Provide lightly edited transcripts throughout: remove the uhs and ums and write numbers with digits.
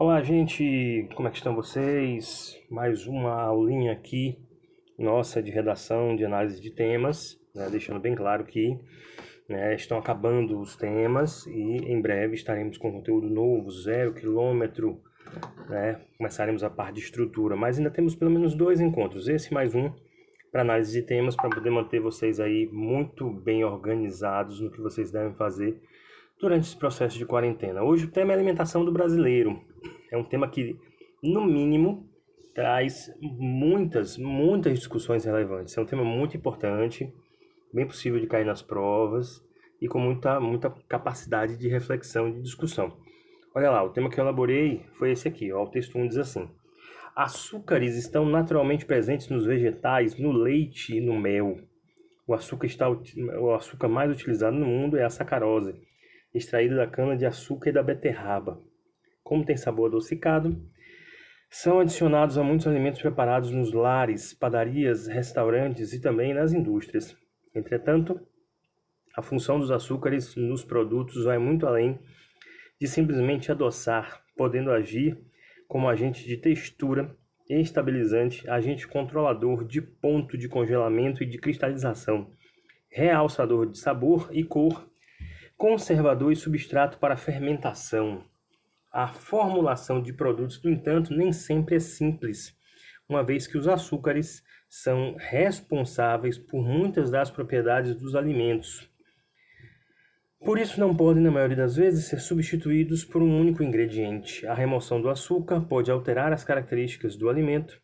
Olá, gente, como é que estão vocês? Mais uma aulinha aqui, nossa, de redação, de análise de temas, né? Deixando bem claro que, estão acabando os temas e em breve estaremos com conteúdo novo, 0 km, né? Começaremos a parte de estrutura, mas ainda temos pelo menos dois encontros, esse mais um, para análise de temas, para poder manter vocês aí muito bem organizados no que vocês devem fazer durante esse processo de quarentena. Hoje o tema é alimentação do brasileiro. É um tema que, no mínimo, traz muitas discussões relevantes. É um tema muito importante, bem possível de cair nas provas e com muita capacidade de reflexão e de discussão. Olha lá, o tema que eu elaborei foi esse aqui, ó, o texto 1 diz assim: açúcares estão naturalmente presentes nos vegetais, no leite e no mel. O açúcar mais utilizado no mundo é a sacarose, extraída da cana-de-açúcar e da beterraba. Como tem sabor adocicado, são adicionados a muitos alimentos preparados nos lares, padarias, restaurantes e também nas indústrias. Entretanto, a função dos açúcares nos produtos vai muito além de simplesmente adoçar, podendo agir como agente de textura, estabilizante, agente controlador de ponto de congelamento e de cristalização, realçador de sabor e cor, conservador e substrato para fermentação. A formulação de produtos, no entanto, nem sempre é simples, uma vez que os açúcares são responsáveis por muitas das propriedades dos alimentos. Por isso, não podem, na maioria das vezes, ser substituídos por um único ingrediente. A remoção do açúcar pode alterar as características do alimento,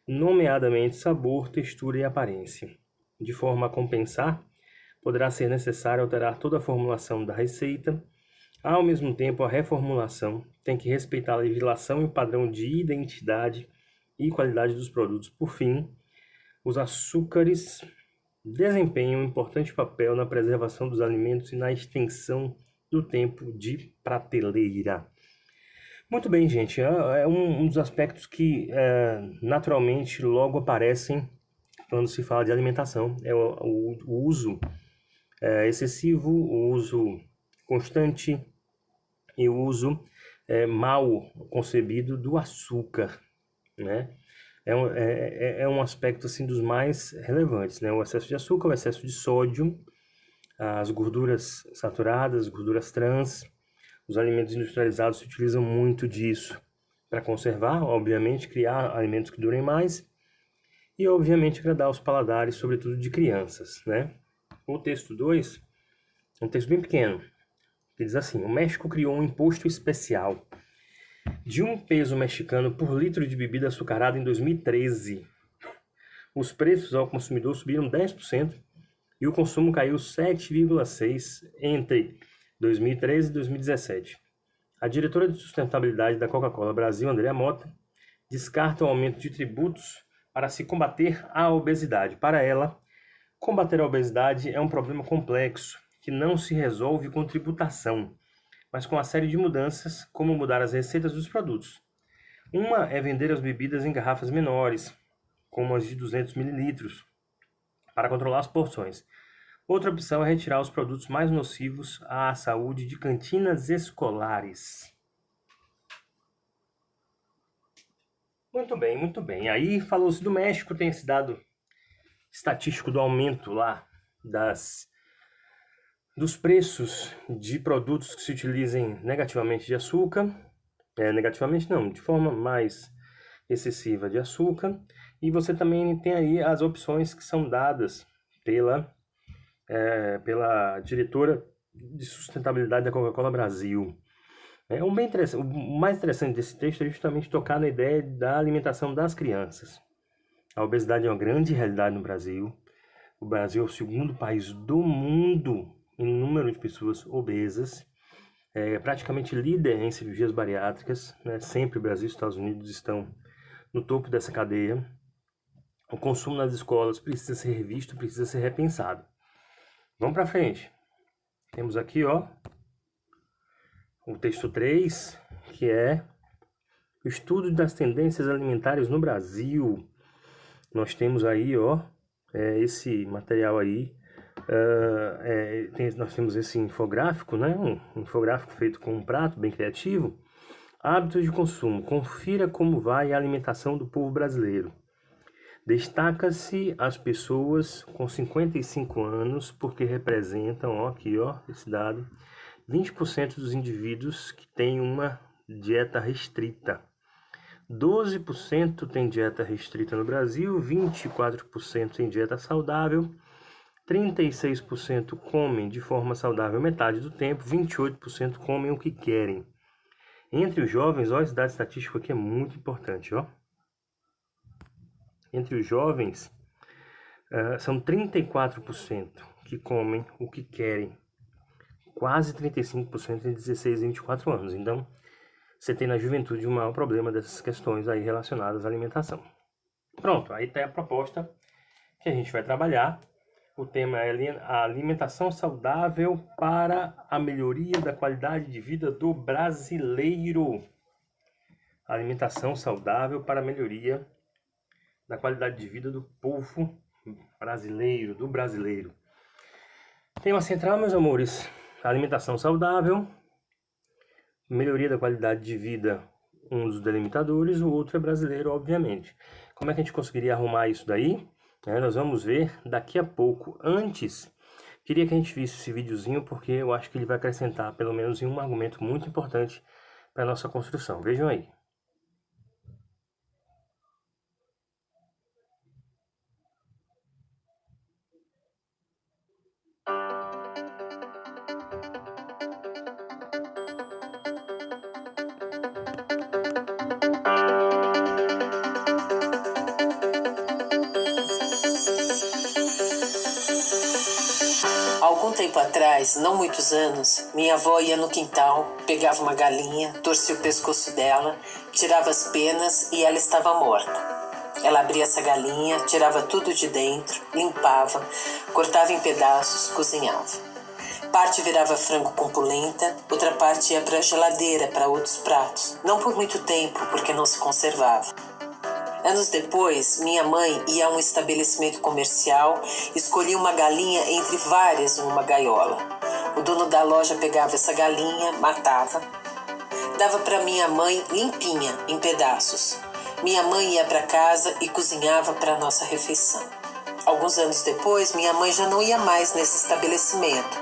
nomeadamente sabor, textura e aparência. De forma a compensar, poderá ser necessário alterar toda a formulação da receita. Ao mesmo tempo, a reformulação tem que respeitar a legislação e o padrão de identidade e qualidade dos produtos. Por fim, os açúcares desempenham um importante papel na preservação dos alimentos e na extensão do tempo de prateleira. Muito bem, gente, é um dos aspectos que naturalmente logo aparecem quando se fala de alimentação, é o uso excessivo, o uso constante e o uso mal concebido do açúcar, né? É um aspecto assim dos mais relevantes, né? O excesso de açúcar, o excesso de sódio, as gorduras saturadas, gorduras trans, os alimentos industrializados se utilizam muito disso para conservar, obviamente, criar alimentos que durem mais e, obviamente, agradar os paladares, sobretudo de crianças, né? O texto 2 é um texto bem pequeno, que diz assim: o México criou um imposto especial de R$ 1 mexicano por litro de bebida açucarada em 2013. Os preços ao consumidor subiram 10% e o consumo caiu 7,6% entre 2013 e 2017. A diretora de sustentabilidade da Coca-Cola Brasil, Andrea Mota, descarta o aumento de tributos para se combater a obesidade. Para ela, combater a obesidade é um problema complexo que não se resolve com tributação, mas com uma série de mudanças, como mudar as receitas dos produtos. Uma é vender as bebidas em garrafas menores, como as de 200 mililitros, para controlar as porções. Outra opção é retirar os produtos mais nocivos à saúde de cantinas escolares. Muito bem, muito bem. Aí falou-se do México, tem esse dado estatístico do aumento lá dos preços de produtos que se utilizem negativamente de açúcar, negativamente não, de forma mais excessiva de açúcar, e você também tem aí as opções que são dadas pela diretora de sustentabilidade da Coca-Cola Brasil. O mais interessante desse texto é justamente tocar na ideia da alimentação das crianças. A obesidade é uma grande realidade no Brasil. O Brasil é o segundo país do mundo em número de pessoas obesas. É praticamente líder em cirurgias bariátricas, né? Sempre o Brasil e os Estados Unidos estão no topo dessa cadeia. O consumo nas escolas precisa ser revisto, precisa ser repensado. Vamos para frente. Temos aqui, ó, o texto 3, que é o estudo das tendências alimentares no Brasil. Nós temos aí, ó, esse material aí. Nós temos esse infográfico, né? Um infográfico feito com um prato bem criativo, Hábitos de consumo. Confira como vai a alimentação do povo brasileiro. Destaca-se as pessoas com 55 anos, porque representam, ó, aqui, ó, esse dado, 20% dos indivíduos que têm uma dieta restrita. 12% tem dieta restrita no Brasil, 24% tem dieta saudável, 36% comem de forma saudável metade do tempo, 28% comem o que querem. Entre os jovens, ó, esse dado estatístico aqui é muito importante, ó. Entre os jovens, são 34% que comem o que querem. Quase 35% entre 16 e 24 anos. Então, você tem na juventude um maior problema dessas questões aí relacionadas à alimentação. Pronto, aí está a proposta que a gente vai trabalhar. O tema é a alimentação saudável para a melhoria da qualidade de vida do brasileiro. Alimentação saudável para a melhoria da qualidade de vida do povo brasileiro, do brasileiro. Tema central, meus amores, alimentação saudável, melhoria da qualidade de vida, um dos delimitadores, o outro é brasileiro, obviamente. Como é que a gente conseguiria arrumar isso daí? Nós vamos ver daqui a pouco. Antes, queria que a gente visse esse videozinho, porque eu acho que ele vai acrescentar, pelo menos em um argumento muito importante para a nossa construção. Vejam aí. Algum tempo atrás, não muitos anos, minha avó ia no quintal, pegava uma galinha, torcia o pescoço dela, tirava as penas e ela estava morta. Ela abria essa galinha, tirava tudo de dentro, limpava, cortava em pedaços, cozinhava. Parte virava frango com polenta, outra parte ia para a geladeira para outros pratos, não por muito tempo, porque não se conservava. Anos depois, minha mãe ia a um estabelecimento comercial, escolhia uma galinha entre várias em uma gaiola. O dono da loja pegava essa galinha, matava, dava para minha mãe limpinha, em pedaços. Minha mãe ia para casa e cozinhava para nossa refeição. Alguns anos depois, minha mãe já não ia mais nesse estabelecimento,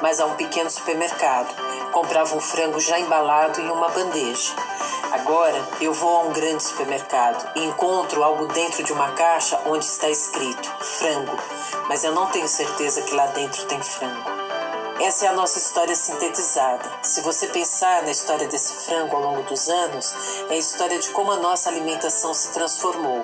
mas a um pequeno supermercado. Comprava um frango já embalado em uma bandeja. Agora eu vou a um grande supermercado e encontro algo dentro de uma caixa onde está escrito frango, mas eu não tenho certeza que lá dentro tem frango. Essa é a nossa história sintetizada. Se você pensar na história desse frango ao longo dos anos, é a história de como a nossa alimentação se transformou.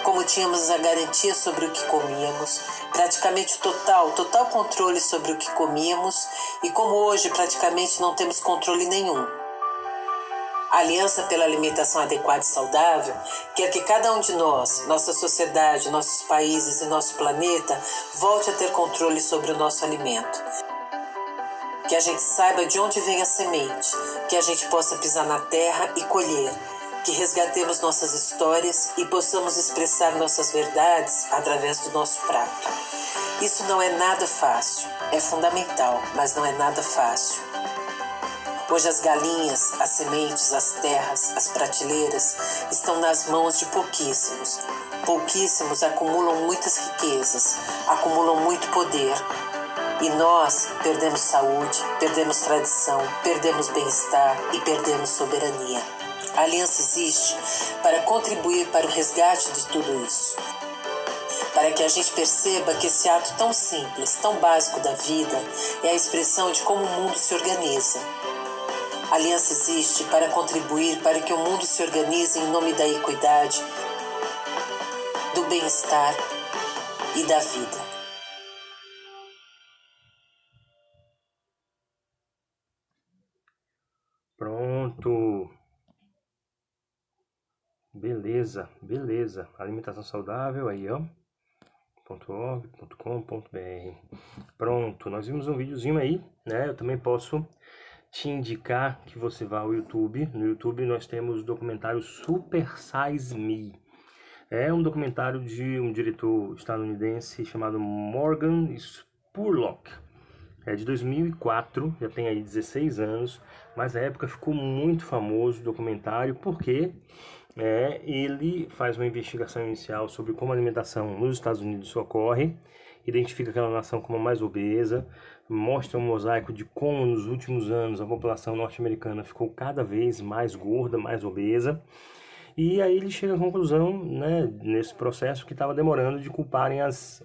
Como tínhamos a garantia sobre o que comíamos, praticamente total controle sobre o que comíamos, e como hoje praticamente não temos controle nenhum. A Aliança pela Alimentação Adequada e Saudável quer que cada um de nós, nossa sociedade, nossos países e nosso planeta volte a ter controle sobre o nosso alimento. Que a gente saiba de onde vem a semente, que a gente possa pisar na terra e colher, que resgatemos nossas histórias e possamos expressar nossas verdades através do nosso prato. Isso não é nada fácil, é fundamental, mas não é nada fácil. Hoje as galinhas, as sementes, as terras, as prateleiras estão nas mãos de pouquíssimos. Pouquíssimos acumulam muitas riquezas, acumulam muito poder. E nós perdemos saúde, perdemos tradição, perdemos bem-estar e perdemos soberania. A Aliança existe para contribuir para o resgate de tudo isso. Para que a gente perceba que esse ato tão simples, tão básico da vida, é a expressão de como o mundo se organiza. A Aliança existe para contribuir para que o mundo se organize em nome da equidade, do bem-estar e da vida. Pronto. Beleza, beleza. Alimentação saudável aí, ó. .org.com.br. Pronto, nós vimos um videozinho aí, né? Eu também posso te indicar que você vá ao YouTube. No YouTube nós temos o documentário Super Size Me. É um documentário de um diretor estadunidense chamado Morgan Spurlock. é de 2004, já tem aí 16 anos, mas na época ficou muito famoso o documentário porque ele faz uma investigação inicial sobre como a alimentação nos Estados Unidos ocorre, identifica aquela nação como a mais obesa, mostra um mosaico de como nos últimos anos a população norte-americana ficou cada vez mais gorda, mais obesa. E aí ele chega à conclusão, né, nesse processo, que estava demorando de culparem os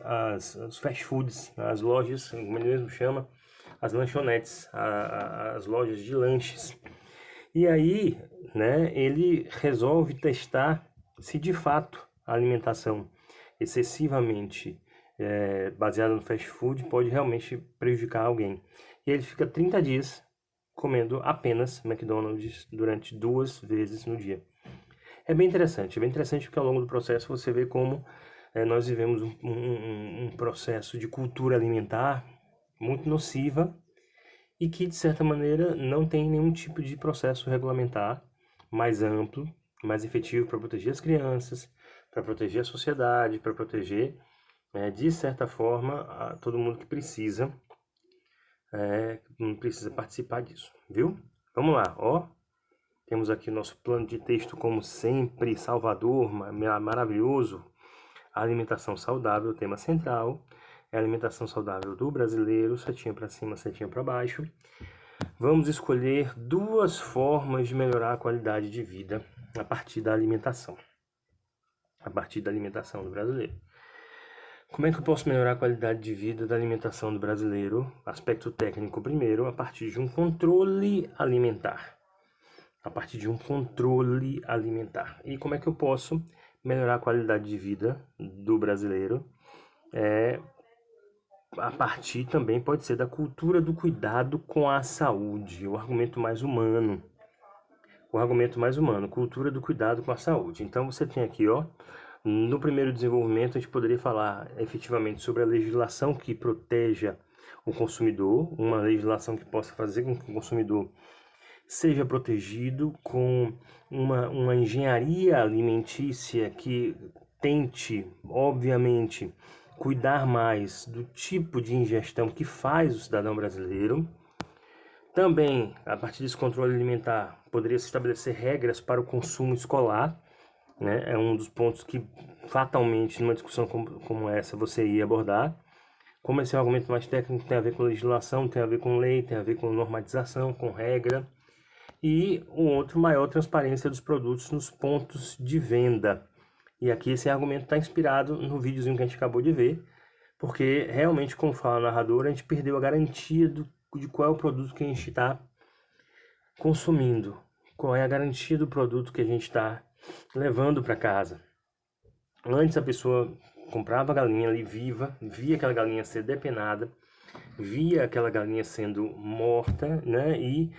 fast foods, as lojas, como ele mesmo chama, as lanchonetes, as lojas de lanches. E aí, né, ele resolve testar se de fato a alimentação excessivamente baseada no fast food pode realmente prejudicar alguém. E ele fica 30 dias comendo apenas McDonald's durante 2 vezes no dia. É bem interessante porque ao longo do processo você vê como nós vivemos um processo de cultura alimentar muito nociva e que, de certa maneira, não tem nenhum tipo de processo regulamentar mais amplo, mais efetivo para proteger as crianças, para proteger a sociedade, para proteger, de certa forma, todo mundo que precisa participar disso, viu? Vamos lá, ó. Temos aqui o nosso plano de texto, como sempre, Salvador, maravilhoso. A alimentação saudável, tema central. É a alimentação saudável do brasileiro, setinha para cima, setinha para baixo. Vamos escolher 2 formas de melhorar a qualidade de vida a partir da alimentação. A partir da alimentação do brasileiro. Como é que eu posso melhorar a qualidade de vida da alimentação do brasileiro? Aspecto técnico primeiro, a partir de um controle alimentar. A partir de um controle alimentar. E como é que eu posso melhorar a qualidade de vida do brasileiro? A partir também pode ser da cultura do cuidado com a saúde, o argumento mais humano. Cultura do cuidado com a saúde. Então você tem aqui, ó, no primeiro desenvolvimento a gente poderia falar efetivamente sobre a legislação que proteja o consumidor, uma legislação que possa fazer com que o consumidor seja protegido com uma engenharia alimentícia que tente, obviamente, cuidar mais do tipo de ingestão que faz o cidadão brasileiro. Também, a partir desse controle alimentar, poderia se estabelecer regras para o consumo escolar, né? É um dos pontos que, fatalmente, numa discussão como essa, você ia abordar. Como esse é um argumento mais técnico, tem a ver com legislação, tem a ver com lei, tem a ver com normatização, com regra. E o outro, maior transparência dos produtos nos pontos de venda. E aqui esse argumento está inspirado no videozinho que a gente acabou de ver, porque realmente, como fala a narradora, a gente perdeu a garantia de qual é o produto que a gente está consumindo, qual é a garantia do produto que a gente está levando para casa. Antes a pessoa comprava a galinha ali viva, via aquela galinha ser depenada, via aquela galinha sendo morta, né, e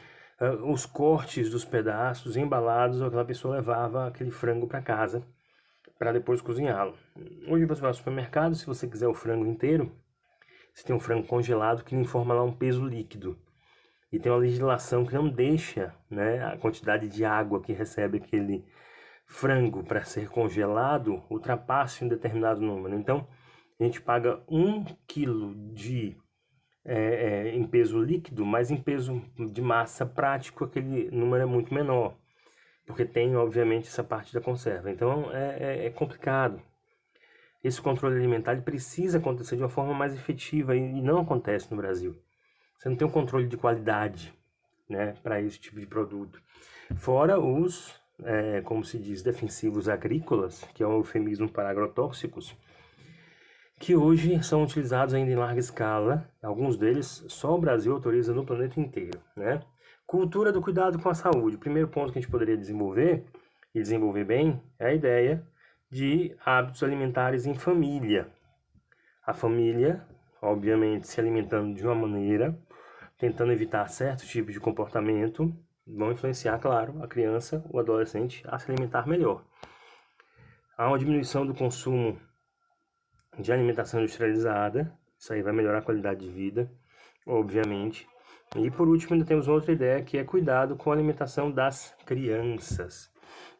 os cortes dos pedaços embalados, aquela pessoa levava aquele frango para casa para depois cozinhá-lo. Hoje você vai ao supermercado, se você quiser o frango inteiro, você tem um frango congelado que lhe informa lá um peso líquido. E tem uma legislação que não deixa, né, a quantidade de água que recebe aquele frango para ser congelado ultrapasse um determinado número. Então, a gente paga 1 quilo em peso líquido, mas em peso de massa prático aquele número é muito menor, porque tem, obviamente, essa parte da conserva. Então, é complicado. Esse controle alimentar ele precisa acontecer de uma forma mais efetiva e não acontece no Brasil. Você não tem um controle de qualidade, né, para esse tipo de produto. Fora os, como se diz, defensivos agrícolas, que é um eufemismo para agrotóxicos, que hoje são utilizados ainda em larga escala, alguns deles só o Brasil autoriza no planeta inteiro, né? Cultura do cuidado com a saúde. O primeiro ponto que a gente poderia desenvolver, e desenvolver bem, é a ideia de hábitos alimentares em família. A família, obviamente, se alimentando de uma maneira, tentando evitar certos tipos de comportamento, vão influenciar, claro, a criança, o adolescente a se alimentar melhor. Há uma diminuição do consumo de alimentação industrializada, isso aí vai melhorar a qualidade de vida, obviamente. E por último, ainda temos outra ideia que é cuidado com a alimentação das crianças,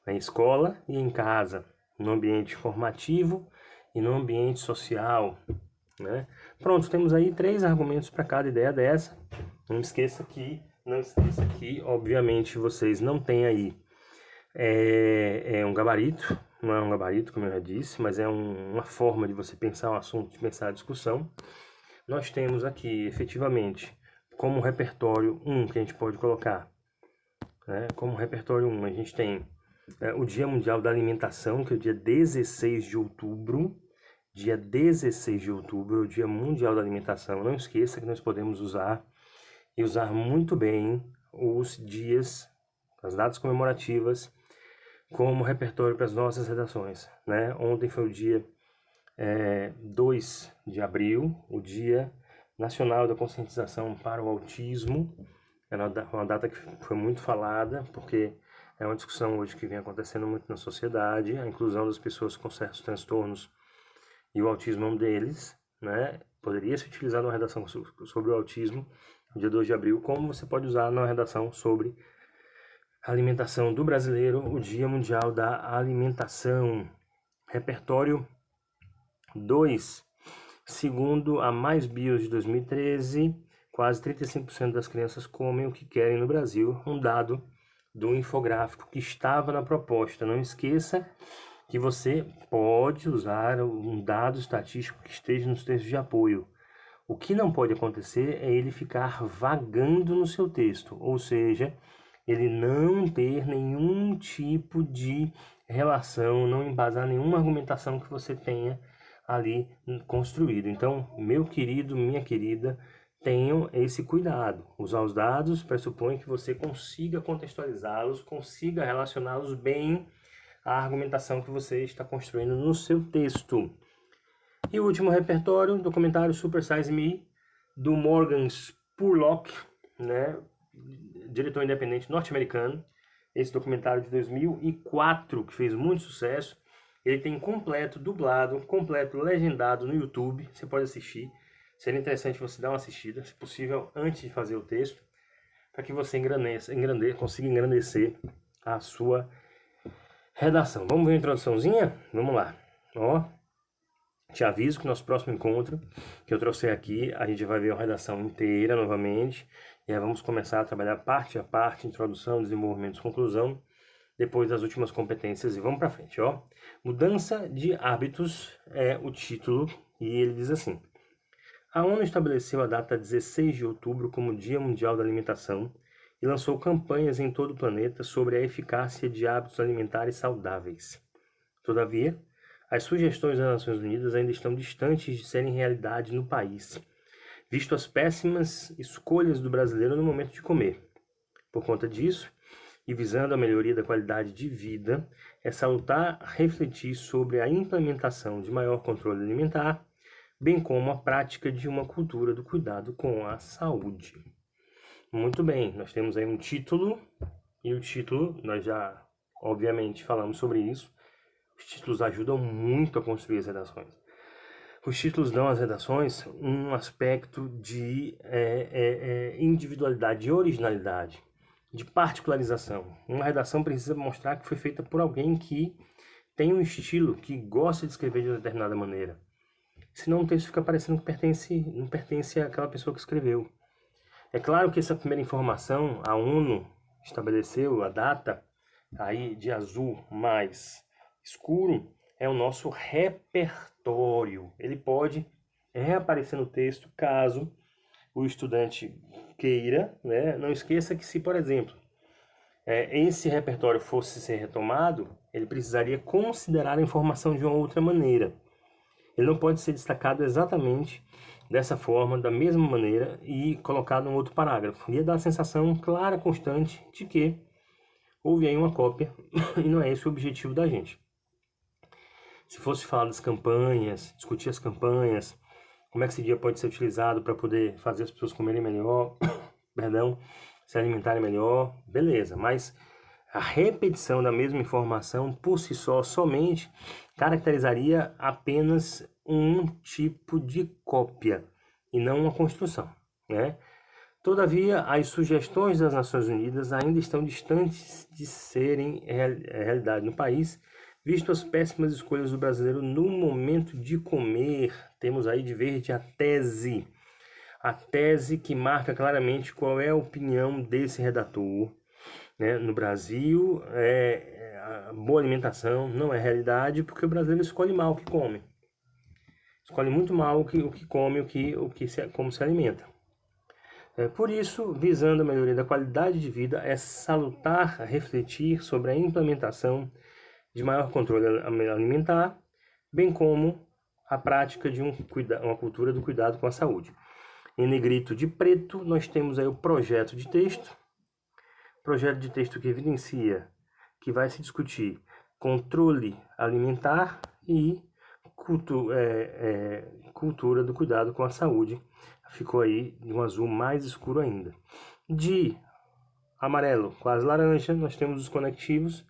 na escola e em casa, no ambiente formativo e no ambiente social, né? Pronto, temos aí 3 argumentos para cada ideia dessa. Não esqueça que, obviamente, vocês não têm aí um gabarito, não é um gabarito, como eu já disse, mas é uma forma de você pensar um assunto, de pensar a discussão. Nós temos aqui, efetivamente, como repertório 1 que a gente pode colocar, né? Como repertório 1, a gente tem o Dia Mundial da Alimentação, que é o dia 16 de outubro. Dia 16 de outubro é o Dia Mundial da Alimentação. Não esqueça que nós podemos usar muito bem os dias, as datas comemorativas, como repertório para as nossas redações, né? Ontem foi o dia 2 de abril, o Dia Nacional da Conscientização para o Autismo. É uma data que foi muito falada, porque é uma discussão hoje que vem acontecendo muito na sociedade, a inclusão das pessoas com certos transtornos e o autismo é um deles, né? Poderia se utilizar numa redação sobre o autismo, no dia 2 de abril, como você pode usar numa redação sobre alimentação do brasileiro, o Dia Mundial da Alimentação. Repertório 2. Segundo a Mais Bios de 2013, quase 35% das crianças comem o que querem no Brasil, um dado do infográfico que estava na proposta. Não esqueça que você pode usar um dado estatístico que esteja nos textos de apoio. O que não pode acontecer é ele ficar vagando no seu texto, ou seja, ele não ter nenhum tipo de relação, não embasar nenhuma argumentação que você tenha ali construído. Então, meu querido, minha querida, tenham esse cuidado. Usar os dados pressupõe que você consiga contextualizá-los, consiga relacioná-los bem à argumentação que você está construindo no seu texto. E o último repertório, documentário Super Size Me, do Morgan Spurlock, né, diretor independente norte-americano. Esse documentário de 2004, que fez muito sucesso. Ele tem completo dublado, completo legendado no YouTube, você pode assistir. Seria interessante você dar uma assistida, se possível, antes de fazer o texto, para que você consiga engrandecer a sua redação. Vamos ver a introduçãozinha? Vamos lá. Ó, te aviso que no nosso próximo encontro, que eu trouxe aqui, a gente vai ver a redação inteira novamente. E aí vamos começar a trabalhar parte a parte, introdução, desenvolvimento, conclusão, depois das últimas competências e vamos para frente, ó. Mudança de hábitos é o título e ele diz assim: a ONU estabeleceu a data 16 de outubro como Dia Mundial da Alimentação e lançou campanhas em todo o planeta sobre a eficácia de hábitos alimentares saudáveis. Todavia, as sugestões das Nações Unidas ainda estão distantes de serem realidade no país, visto as péssimas escolhas do brasileiro no momento de comer. Por conta disso, e visando a melhoria da qualidade de vida, é salutar refletir sobre a implementação de maior controle alimentar, bem como a prática de uma cultura do cuidado com a saúde. Muito bem, nós temos aí um título, e o título, nós já obviamente falamos sobre isso, os títulos ajudam muito a construir as redações. Os títulos dão às redações um aspecto de individualidade, de originalidade, de particularização. Uma redação precisa mostrar que foi feita por alguém que tem um estilo, que gosta de escrever de uma determinada maneira. Senão o texto fica parecendo que não pertence àquela pessoa que escreveu. É claro que essa primeira informação, a ONU estabeleceu a data aí de azul mais escuro, é o nosso repertório. Ele pode reaparecer no texto caso o estudante queira, né? Não esqueça que se, por exemplo, esse repertório fosse ser retomado, ele precisaria considerar a informação de uma outra maneira. Ele não pode ser destacado exatamente dessa forma, da mesma maneira, e colocado em outro parágrafo. Ia dar a sensação clara, constante, de que houve aí uma cópia, e não é esse o objetivo da gente. Se fosse falar das campanhas, discutir as campanhas, como é que esse dia pode ser utilizado para poder fazer as pessoas comerem melhor, se alimentarem melhor, beleza, mas a repetição da mesma informação por si só somente caracterizaria apenas um tipo de cópia e não uma construção, né? Todavia, as sugestões das Nações Unidas ainda estão distantes de serem realidade no país, Visto as péssimas escolhas do brasileiro no momento de comer, temos aí de verde a tese. A tese que marca claramente qual é a opinião desse redator. Né? No Brasil, a boa alimentação não é realidade, porque o brasileiro escolhe mal o que come. Escolhe muito mal o que come, como se alimenta. Por isso, visando a melhoria da qualidade de vida, é salutar refletir sobre a implementação de maior controle alimentar, bem como a prática de uma cultura do cuidado com a saúde. Em negrito de preto, nós temos aí o projeto de texto que evidencia que vai se discutir controle alimentar e cultura do cuidado com a saúde. Ficou aí de um azul mais escuro ainda. De amarelo, quase laranja, nós temos os conectivos.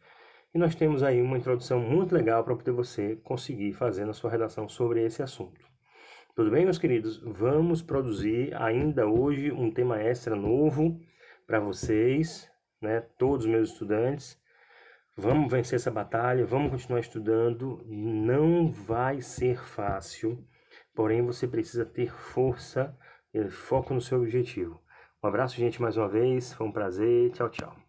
E nós temos aí uma introdução muito legal para poder você conseguir fazer na sua redação sobre esse assunto. Tudo bem, meus queridos? Vamos produzir ainda hoje um tema extra novo para vocês, né? Todos os meus estudantes. Vamos vencer essa batalha, vamos continuar estudando. Não vai ser fácil, porém você precisa ter força e foco no seu objetivo. Um abraço, gente, mais uma vez. Foi um prazer. Tchau, tchau.